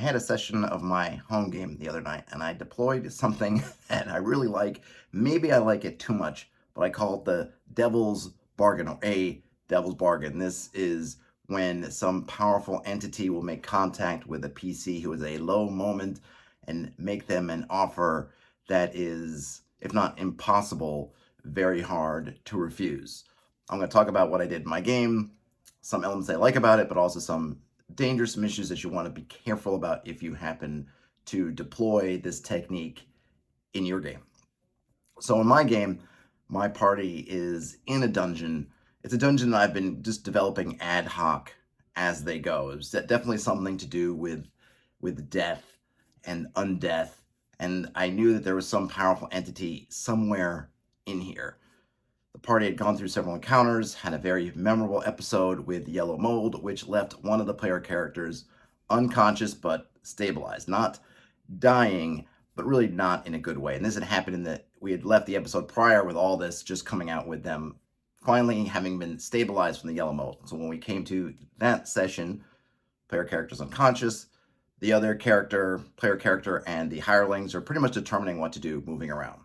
had a session of my home game the other night, and I deployed something that I really like. Maybe I like it too much, but I call it the Devil's Bargain, or a Devil's Bargain. This is when some powerful entity will make contact with a PC who is a low moment and make them an offer that is, if not impossible, very hard to refuse. I'm going to talk about what I did in my game, some elements I like about it, but also some dangerous issues that you want to be careful about if you happen to deploy this technique in your game. So in my game, my party is in a dungeon. It's a dungeon that I've been just developing ad hoc as they go. It's definitely something to do with death and undeath, and I knew that there was some powerful entity somewhere in here. The party had gone through several encounters, had a very memorable episode with yellow mold, which left one of the player characters unconscious but stabilized. Not dying, but really not in a good way. And this had happened in that we had left the episode prior with all this just coming out with them finally having been stabilized from the yellow mold. So when we came to that session, player character's unconscious. The other player character, and the hirelings are pretty much determining what to do moving around.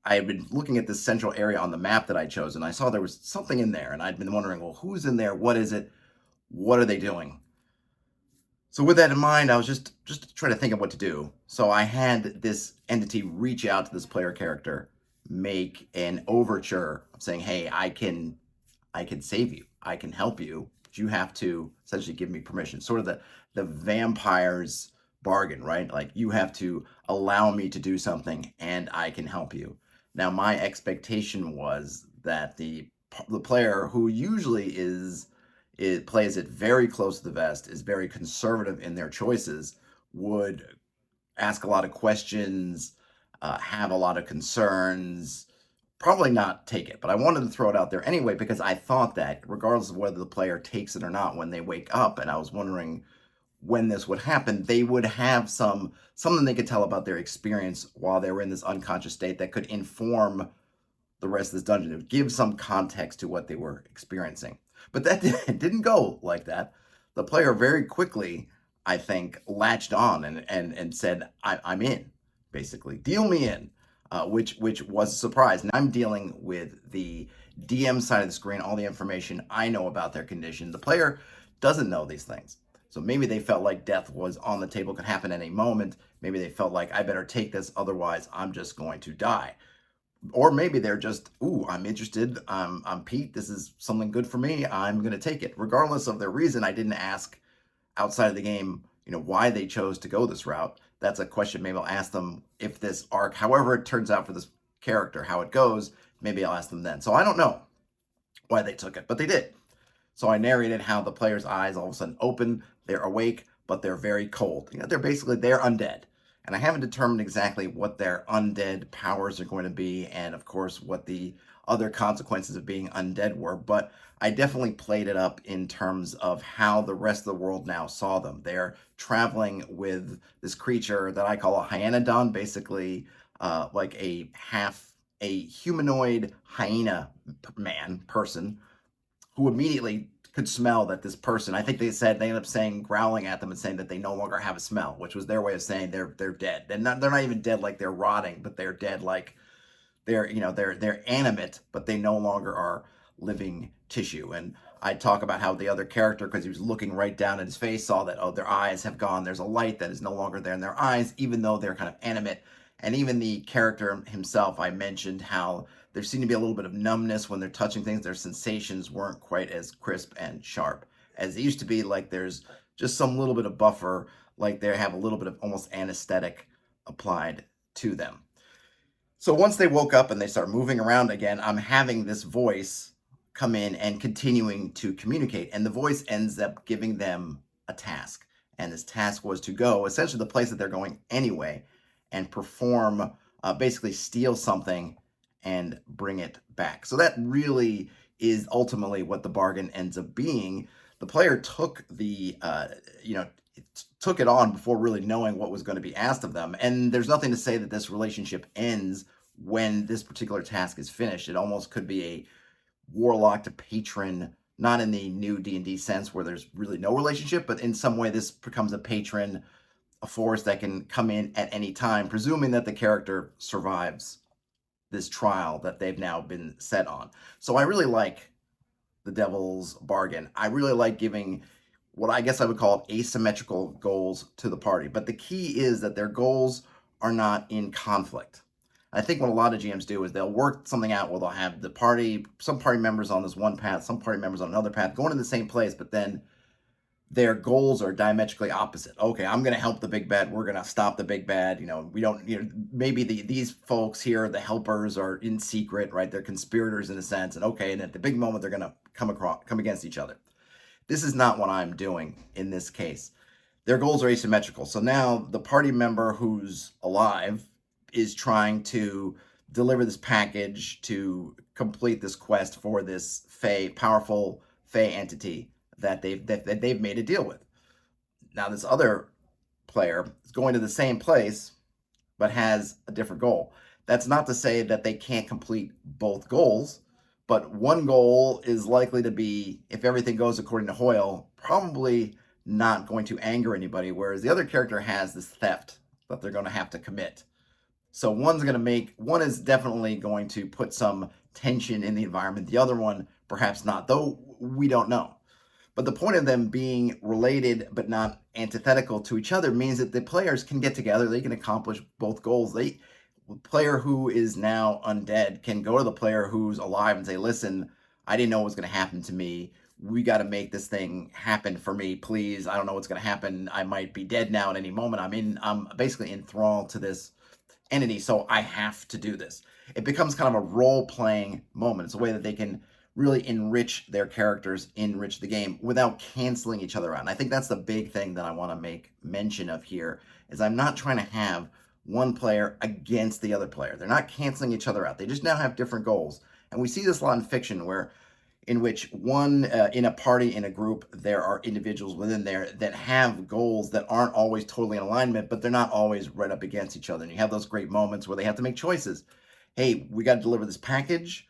I had been looking at this central area on the map that I chose, and I saw there was something in there, and I'd been wondering, well, who's in there? What is it? What are they doing? So with that in mind, I was just trying to think of what to do. So I had this entity reach out to this player character, make an overture saying, "Hey, I can save you. I can help you. But you have to essentially give me permission." Sort of the vampire's bargain, right? Like, you have to allow me to do something and I can help you. Now, my expectation was that the player, who usually it plays it very close to the vest, is very conservative in their choices, would ask a lot of questions, have a lot of concerns, probably not take it. But I wanted to throw it out there anyway because I thought that regardless of whether the player takes it or not, when they wake up, and I was wondering when this would happen, they would have something they could tell about their experience while they were in this unconscious state that could inform the rest of this dungeon. It would give some context to what they were experiencing. But that didn't go like that. The player very quickly, I think, latched on and said, I'm in, basically. Deal me in, which was a surprise. Now I'm dealing with the DM side of the screen, all the information I know about their condition. The player doesn't know these things. So maybe they felt like death was on the table, could happen at any moment. Maybe they felt like, I better take this, otherwise I'm just going to die. Or maybe they're just, ooh, I'm interested. I'm Pete. This is something good for me. I'm going to take it. Regardless of their reason, I didn't ask outside of the game, why they chose to go this route. That's a question maybe I'll ask them if this arc, however it turns out for this character, how it goes, maybe I'll ask them then. So I don't know why they took it, but they did. So I narrated how the player's eyes all of a sudden open, they're awake, but they're very cold. They're undead. And I haven't determined exactly what their undead powers are going to be, and of course what the other consequences of being undead were, but I definitely played it up in terms of how the rest of the world now saw them. They're traveling with this creature that I call a hyenodon, basically like a humanoid hyena person, who immediately could smell that this person, I think they ended up saying, growling at them and saying that they no longer have a smell, which was their way of saying they're dead. They're not even dead like they're rotting, but they're dead like they're animate, but they no longer are living tissue. And I talk about how the other character, because he was looking right down at his face, saw that, oh, their eyes have gone. There's a light that is no longer there in their eyes, even though they're kind of animate. And even the character himself, I mentioned how there seemed to be a little bit of numbness when they're touching things. Their sensations weren't quite as crisp and sharp as they used to be. Like, there's just some little bit of buffer, like they have a little bit of almost anesthetic applied to them. So once they woke up and they start moving around again, I'm having this voice come in and continuing to communicate. And the voice ends up giving them a task. And this task was to go essentially the place that they're going anyway and perform, basically steal something and bring it back. So that really is ultimately what the bargain ends up being. The player took took it on before really knowing what was going to be asked of them. And there's nothing to say that this relationship ends when this particular task is finished. It almost could be a warlock to patron, not in the new D&D sense where there's really no relationship, but in some way this becomes a patron a force that can come in at any time, presuming that the character survives this trial that they've now been set on. So I really like the Devil's Bargain. I really like giving what I guess I would call asymmetrical goals to the party. But the key is that their goals are not in conflict. I think what a lot of GMs do is they'll work something out where they'll have the party, some party members on this one path, some party members on another path, going to the same place, but then their goals are diametrically opposite. Okay, I'm going to help the big bad. We're going to stop the big bad. We don't, maybe these folks here, the helpers, are in secret, right? They're conspirators in a sense. And okay, and at the big moment, they're going to come against each other. This is not what I'm doing in this case. Their goals are asymmetrical. So now the party member who's alive is trying to deliver this package to complete this quest for this powerful Fey entity that they've made a deal with. Now this other player is going to the same place but has a different goal. That's not to say that they can't complete both goals, but one goal is likely to be, if everything goes according to Hoyle, probably not going to anger anybody, whereas the other character has this theft that they're going to have to commit. So one is definitely going to put some tension in the environment. The other one, perhaps not, though we don't know. But the point of them being related but not antithetical to each other means that the players can get together. They can accomplish both goals. The player who is now undead can go to the player who's alive and say, listen, I didn't know what was going to happen to me. We got to make this thing happen for me, please. I don't know what's going to happen. I might be dead now at any moment. I'm basically enthralled to this entity, so I have to do this. It becomes kind of a role-playing moment. It's a way that they can really enrich their characters, enrich the game without canceling each other out. And I think that's the big thing that I want to make mention of here is I'm not trying to have one player against the other player. They're not canceling each other out. They just now have different goals. And we see this a lot in fiction in which one in a party, in a group, there are individuals within there that have goals that aren't always totally in alignment, but they're not always right up against each other. And you have those great moments where they have to make choices. Hey, we got to deliver this package.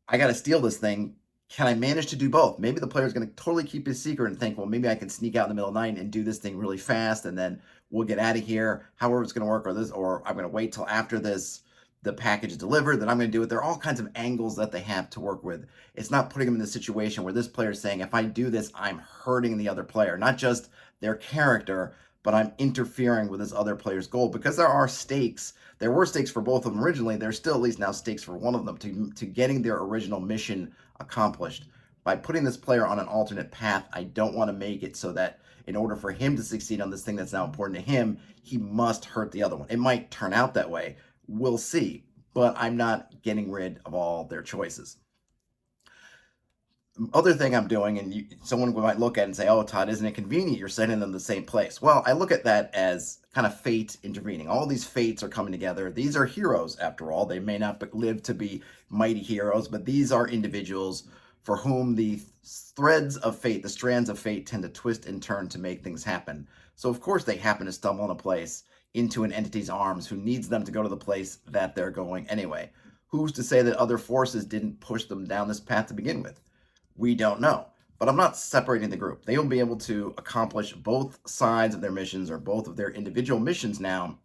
I got to steal this thing. Can I manage to do both? Maybe the player's going to totally keep his secret and think, well, maybe I can sneak out in the middle of the night and do this thing really fast, and then we'll get out of here. However it's going to work, or I'm going to wait till after the package is delivered, then I'm going to do it. There are all kinds of angles that they have to work with. It's not putting them in the situation where this player is saying, if I do this, I'm hurting the other player, not just their character, but I'm interfering with this other player's goal. Because there are stakes. There were stakes for both of them originally. There's still at least now stakes for one of them to getting their original mission accomplished. By putting this player on an alternate path, I don't want to make it so that in order for him to succeed on this thing that's now important to him, he must hurt the other one. It might turn out that way. We'll see. But I'm not getting rid of all their choices. Other thing I'm doing, and someone might look at it and say, oh, Todd, isn't it convenient? You're sending them to the same place. Well, I look at that as kind of fate intervening. All these fates are coming together. These are heroes, after all. They may not live to be mighty heroes, but these are individuals for whom the threads of fate, the strands of fate, tend to twist and turn to make things happen. So, of course, they happen to stumble in a place into an entity's arms who needs them to go to the place that they're going anyway. Who's to say that other forces didn't push them down this path to begin with? We don't know. But I'm not separating the group. They will be able to accomplish both sides of their missions or both of their individual missions now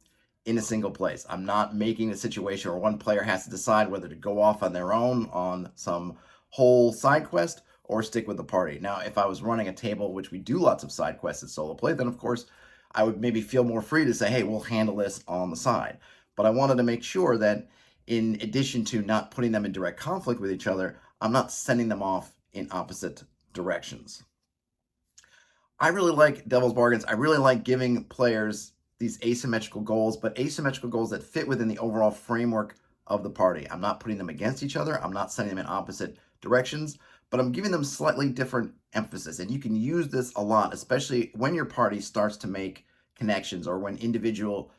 in a single place. I'm not making a situation where one player has to decide whether to go off on their own on some whole side quest or stick with the party. Now, if I was running a table, which we do lots of side quests at solo play, then of course I would maybe feel more free to say, hey, we'll handle this on the side. But I wanted to make sure that in addition to not putting them in direct conflict with each other, I'm not sending them off in opposite directions. I really like Devil's Bargains. I really like giving players these asymmetrical goals, but asymmetrical goals that fit within the overall framework of the party. I'm not putting them against each other. I'm not sending them in opposite directions, but I'm giving them slightly different emphasis. And you can use this a lot, especially when your party starts to make connections or when individual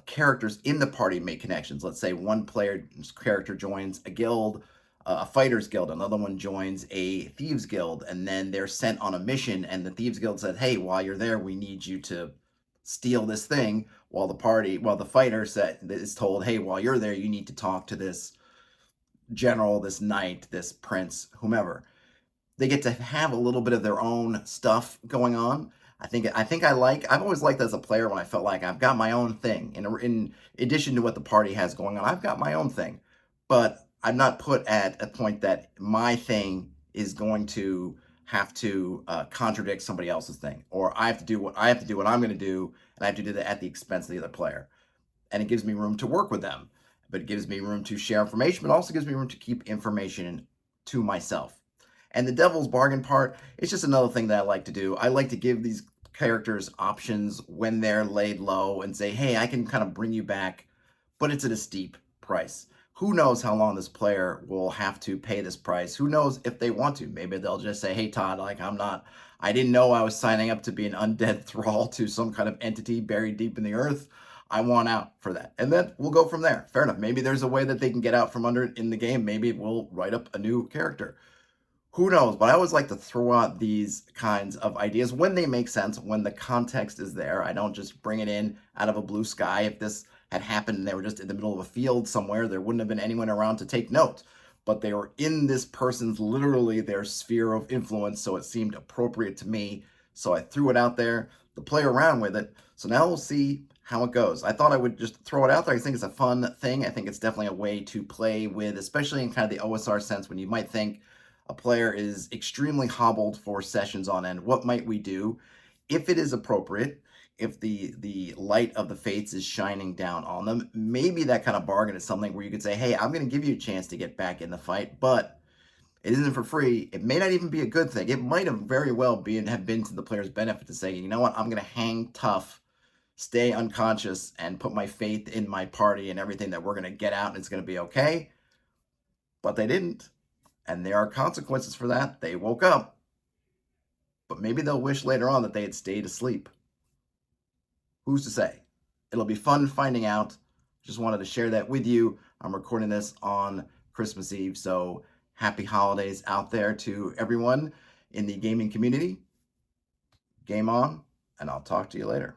characters in the party make connections. Let's say one player's character joins a guild, a fighter's guild, another one joins a thieves guild, and then they're sent on a mission, and the thieves guild said, hey, while you're there, we need you to steal this thing, while the fighter is told, hey, while you're there, you need to talk to this general, this knight, this prince, whomever. They get to have a little bit of their own stuff going on. I've always liked as a player when I felt like I've got my own thing. In addition to what the party has going on, I've got my own thing. But I'm not put at a point that my thing is going to have to contradict somebody else's thing, or I have to do what I'm going to do, and I have to do that at the expense of the other player. And it gives me room to work with them, but it gives me room to share information, but also gives me room to keep information to myself. And the devil's bargain part, it's just another thing that I like to do. I like to give these characters options when they're laid low and say, hey, I can kind of bring you back, but it's at a steep price. Who knows how long this player will have to pay this price? Who knows if they want to? Maybe they'll just say, hey, Todd, like, I didn't know I was signing up to be an undead thrall to some kind of entity buried deep in the earth. I want out for that. And then we'll go from there. Fair enough. Maybe there's a way that they can get out from under it in the game. Maybe we'll write up a new character. Who knows? But I always like to throw out these kinds of ideas when they make sense, when the context is there. I don't just bring it in out of a blue sky. If this had happened and they were just in the middle of a field somewhere, there wouldn't have been anyone around to take note. But they were in this person's, literally their sphere of influence, so it seemed appropriate to me. So I threw it out there to play around with it. So now we'll see how it goes. I thought I would just throw it out there. I think it's a fun thing. I think it's definitely a way to play with, especially in kind of the OSR sense, when you might think a player is extremely hobbled for sessions on end. What might we do if it is appropriate? If the light of the fates is shining down on them, maybe that kind of bargain is something where you could say, hey, I'm going to give you a chance to get back in the fight, but it isn't for free. It may not even be a good thing. It might have very well have been to the player's benefit to say, you know what, I'm going to hang tough, stay unconscious, and put my faith in my party and everything that we're going to get out and it's going to be okay. But they didn't. And there are consequences for that. They woke up. But maybe they'll wish later on that they had stayed asleep. Who's to say? It'll be fun finding out. Just wanted to share that with you. I'm recording this on Christmas Eve, so happy holidays out there to everyone in the gaming community. Game on, and I'll talk to you later.